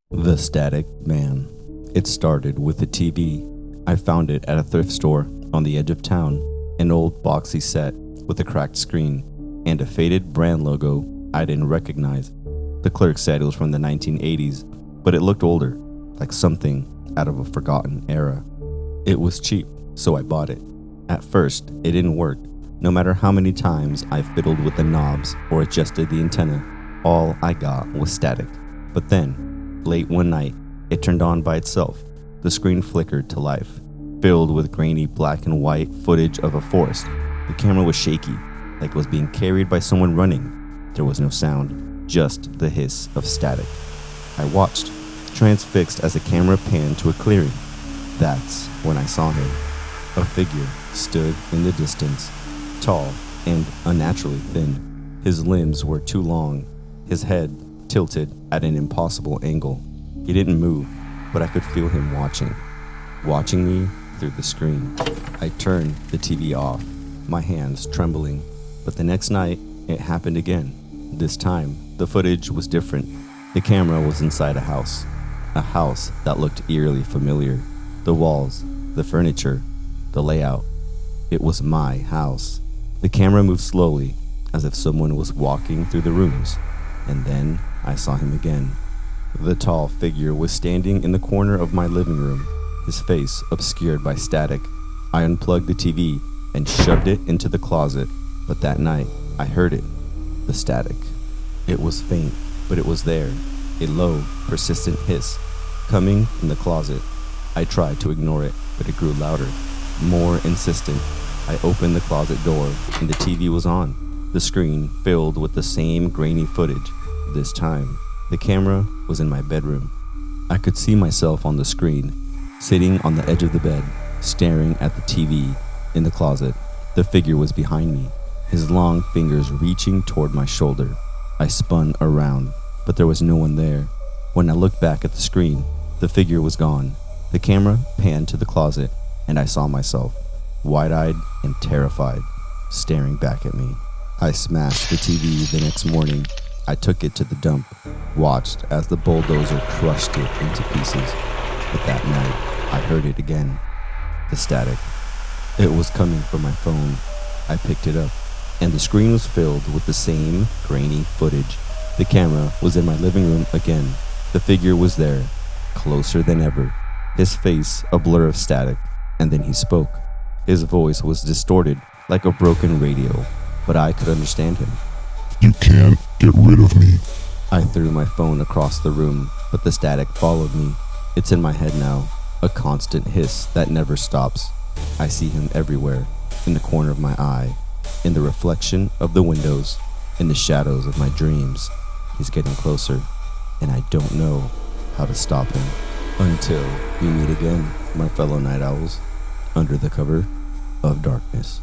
The Static Man. It started with a TV. I found it at a thrift store on the edge of town, an old boxy set with a cracked screen and a faded brand logo I didn't recognize. The clerk said it was from the 1980s, but it looked older, like something out of a forgotten era. It was cheap, so I bought it. At first, it didn't work. No matter how many times I fiddled with the knobs or adjusted the antenna, all I got was static. But then, late one night, it turned on by itself. The screen flickered to life, filled with grainy black and white footage of a forest. The camera was shaky, like it was being carried by someone running. There was no sound, just the hiss of static. I watched, transfixed as the camera panned to a clearing. That's when I saw him. A figure stood in the distance, tall and unnaturally thin. His limbs were too long, his head tilted at an impossible angle. He didn't move, but I could feel him watching me through the screen. I turned the TV off, my hands trembling. But the next night, it happened again. This time, the footage was different. The camera was inside a house that looked eerily familiar. The walls, the furniture, the layout. It was my house. The camera moved slowly, as if someone was walking through the rooms. And then I saw him again. The tall figure was standing in the corner of my living room, his face obscured by static. I unplugged the TV and shoved it into the closet, but that night I heard it, the static. It was faint, but it was there, a low, persistent hiss, coming from the closet. I tried to ignore it, but it grew louder, more insistent. I opened the closet door, and the TV was on, the screen filled with the same grainy footage. This time, the camera was in my bedroom. I could see myself on the screen, sitting on the edge of the bed, staring at the TV in the closet. The figure was behind me, his long fingers reaching toward my shoulder. I spun around, but there was no one there. When I looked back at the screen, the figure was gone. The camera panned to the closet, and I saw myself, wide-eyed and terrified, staring back at me. I smashed the TV the next morning. I took it to the dump, watched as the bulldozer crushed it into pieces. But that night, I heard it again, the static. It was coming from my phone. I picked it up, and the screen was filled with the same grainy footage. The camera was in my living room again. The figure was there, closer than ever, his face a blur of static, and then he spoke. His voice was distorted like a broken radio, but I could understand him. You can't get rid of me. I threw my phone across the room, but the static followed me. It's in my head now, a constant hiss that never stops. I see him everywhere, in the corner of my eye, in the reflection of the windows, in the shadows of my dreams. He's getting closer, and I don't know how to stop him. Until we meet again, my fellow night owls, under the cover of darkness.